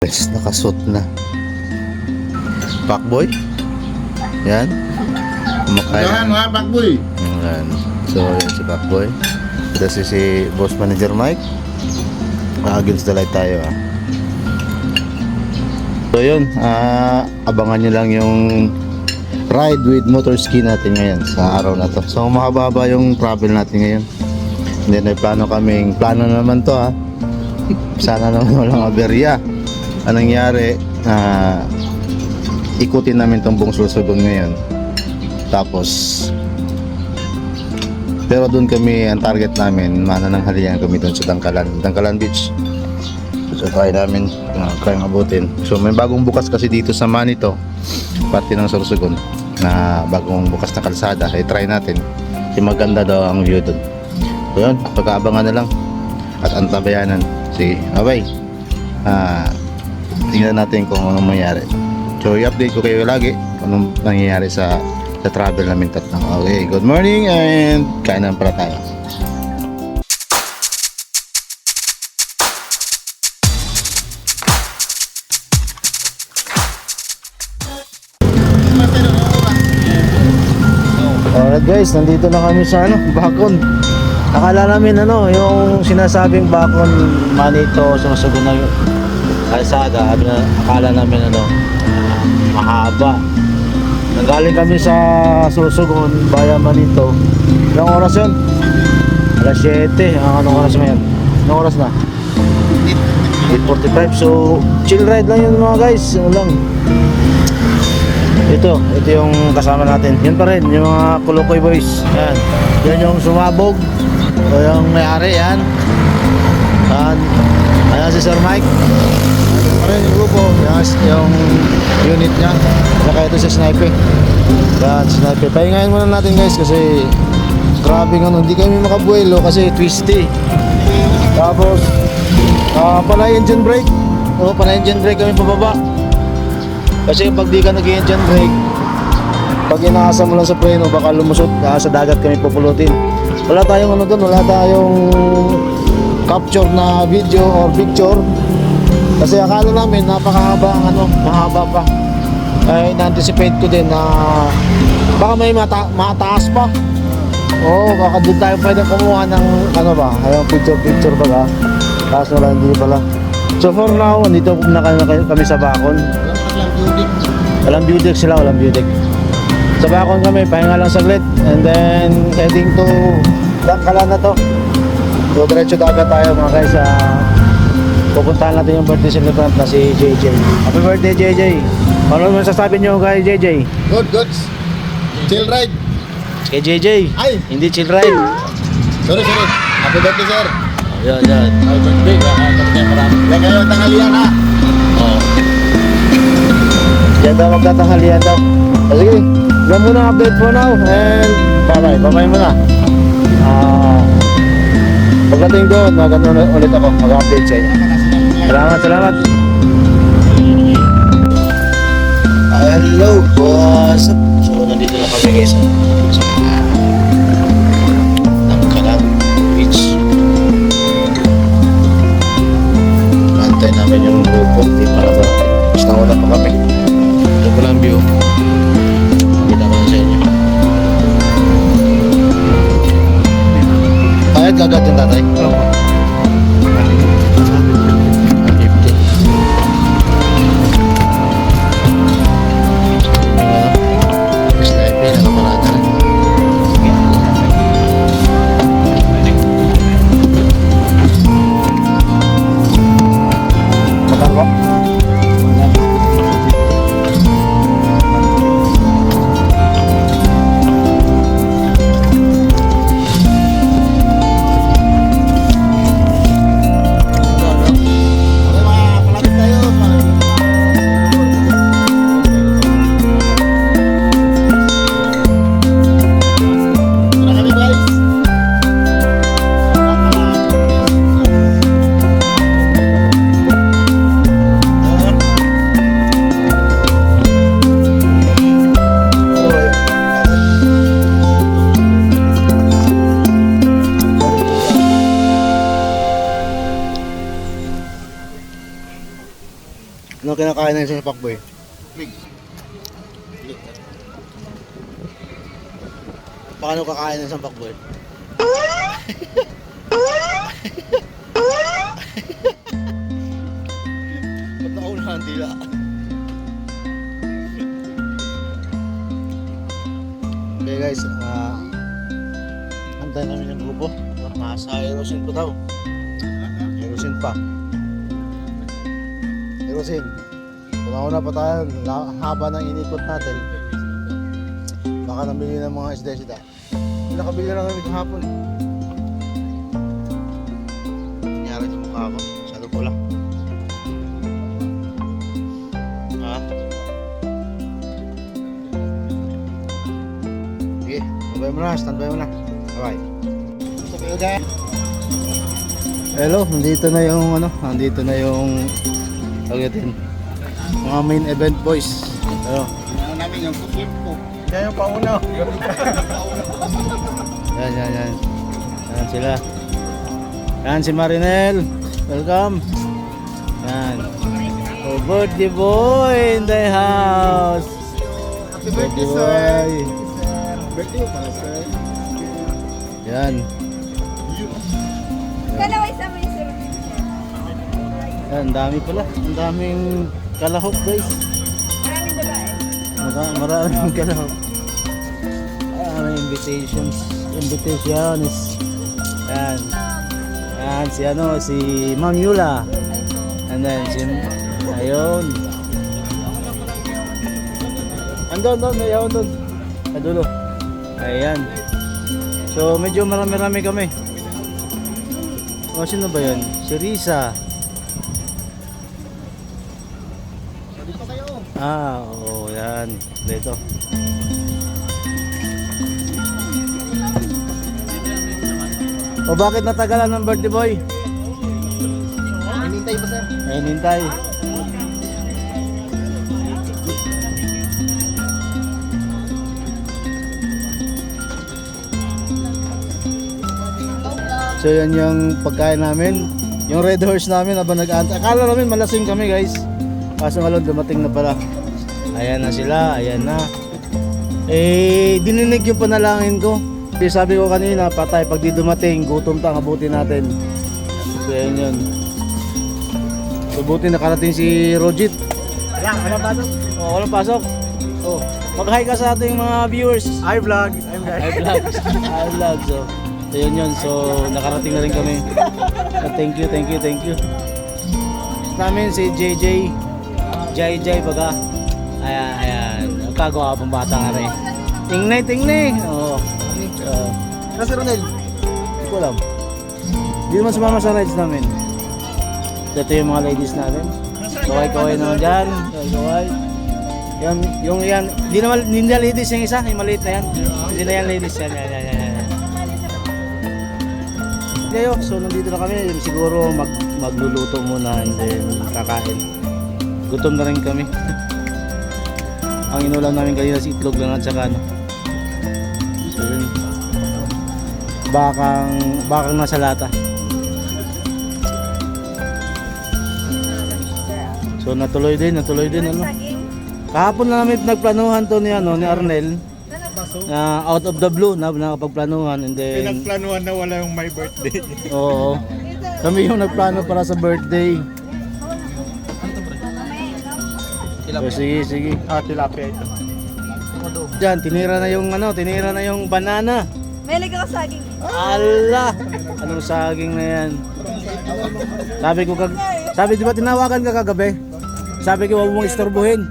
guys, nakasuot na. Pakboy. Yan. Kumakain. Yan mga Pakboy. Yan. So, yan si Pakboy. Kasi si Boss Manager Mike. Against the light tayo So yun, abangan nyo lang yung ride with motorski natin ngayon sa araw na to. So mahaba-haba yung travel natin ngayon. Hindi na plano naman to Sana naman walang aberya. Anong nangyari, ikutin namin tong buong Sorsogon ngayon. Tapos pero doon kami, ang target namin, manananghalian kami doon sa Dangkalan Beach. So try namin, try abutin. So may bagong bukas kasi dito sa Manito, parte ng Sorsogon, na bagong bukas na kalsada. Try natin. Kasi maganda daw ang view doon. So yun, pagkaabangan na lang. At antabayanan. Sige, bye. Tingnan natin kung anong mangyari. So i-update ko kayo lagi kung anong nangyayari sa travel namin tatlong. Okay, good morning and kain na pala tayo. Alright guys, nandito na kami sa Bacon. Akala namin yung sinasabing Bacon, Manito, Sorsogon na yung kalsada. Akala namin mahaba. Nanggaling kami sa Sorsogon via Manito. Ilang oras yun? Alas 7. Anong oras na yan? Anong oras na? 8:45. So chill ride lang yun mga guys. Lang. Ito yung kasama natin. Yan pa rin, yung mga Kulukoy boys. Yan. Yan yung sumabog. O yung may-ari yan. Ayan si Sir Mike. Ayan yung grupo. Yung unit niya. Saka ito si Sniper. Yan, Sniper. Pahingayin muna natin guys kasi grabe hindi kami makabuelo kasi twisty. Tapos panay engine brake. Panay engine brake kami pababa. Kasi pag di ka nag-engine brake, pag inaasa mo lang sa preno, baka lumusot, sa dagat kami pupulutin. Wala tayong wala tayong capture na video or picture. Kasi akala namin napakahaba ang mahaba pa. Ay na-anticipate ko din na baka may mataas pa. Baka doon tayo pwede kumuha ng ayong picture baga. Tapos wala, hindi pala. So for now, nandito na kami sa Bacon. Walang view deck sila, walang view deck. Sa Bacon kami, pahinga lang saglit. And then heading to Dangkalan na to. So diretso dagat tayo mga guys. Pupuntahan natin yung birthday celebrant na si JJ. Happy birthday JJ. Ano mo sasabi nyo kay JJ? Good. Chill ride. Kay JJ? Ay! Hindi chill ride. Sorry. Happy birthday sir. Yan. Happy birthday. Yan kayo, tanghalian Yan daw, magtatanghalian daw. Sige, yan muna update for now. And bye-bye muna. Pagdating doon, ulit ako mag-update sa inyo. Salamat. Hello, boss. So, nandito na kami guys sa Dangkalan Beach. Antay namin yung grupo. Hindi para ba? Basta wala pa kami. Ito ko lang view. Kita ko sa inyo. Kahit gagatin tatay. Ano kinakain na yung pakboy? Big. Paano kakain ng isang pakboy? Ba't naunahan tila? Okay guys, antay namin yung grupo. Nasa Erosin pa daw. Erosin pa. Erosin. Una pa tayo, haba ng inikot natin. Baka nabili ng mga isda-isda. Nakabili lang kami kahapon. Nangyari sa mukha ko. Masyado po lang. Ha? Sige, standby mo na, standby mo na. Bye-bye. Sabi ko dyan. Hello, nandito na yung nandito na yung tagitin. Mga main event boys. Hello. Ano namin yung cooking po. Yan yung pauna. Yan. Yan sila. Yan si Marinel. Welcome. Yan. Oh, birthday boy in the house. Happy birthday, sir. Boy. Birthday pala, sir. Yan. Kalaway sa mga sir. Yan, ang dami pala. Ang daming kalahok guys. Maraming babae. Maraming kalahok. Maraming invitations. Yan. Yan si Ma'am Yula. And then ayun. Andun, ayaw doon. Kadulo. Ayan. So medyo marami-rami kami. O sino ba yun? Si Risa. Dito kayo. Oo, yan. Dito. O bakit natagalan ng birthday boy? Hinintay pa, sir. Ayun, hintay. So yan yung pagkain namin. Yung red horse namin habang nag-aantay. Akala namin malasing kami guys. Kaso nga lang dumating na pala. Ayan na sila, ayan na. Dininig yung panalangin ko. Sabi ko kanina, patay pag di dumating, gutom tang abutin natin. So ayan yun. So buti nakarating si Rojit. Walang pasok. Walang pasok. Oh, mag-hi ka sa ating mga viewers. I vlog. I'm guys. I vlog. So yun yun. So nakarating na rin kami. Thank you. Namin si JJ baga. Ayan. Kagawa pang bata nga rin. Tingnay. Oo. Kasi Ronel. Hindi ko alam. Hindi naman sumama sa rides namin. Ito yung mga ladies natin. Kaway naman dyan. Kaway. Yung yan. Hindi na ladies yung isa. Yung maliit na yan. Hindi na yan ladies. Yan. Kayo, so nandito na kami. Siguro magluluto muna and then kakain. Gutom na rin kami. Ang inulam namin kanina si itlog lang at saka so yun. Bakang nasa lata. So natuloy din Kahapon na namin nagplanuhan to ni Arnel. Out of the blue na nakapagplanuhan and then Pinagplanuhan na wala yung my birthday. oo. Kami yung nagplano para sa birthday. So, sige. Tilapia ito. Diyan, tinira na yung banana. May lagay ako saging. Ala! Anong saging na yan? Sabi di ba tinawagan ka kagabi? Sabi ko huwag mong istorbohin.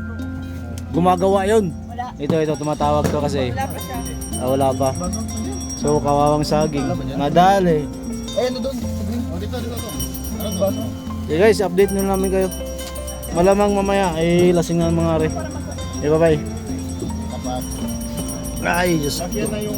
Gumagawa yun. Wala. Ito, tumatawag to kasi. Wala pa siya. Wala pa. So, kawawang saging. Madali. Ayun doon. Dito. Ano ba? Okay guys, update nyo namin kayo. Malamang mamaya ay lasing na ang mga are. Bye-bye. Ay, Diyos ko. Yan na yung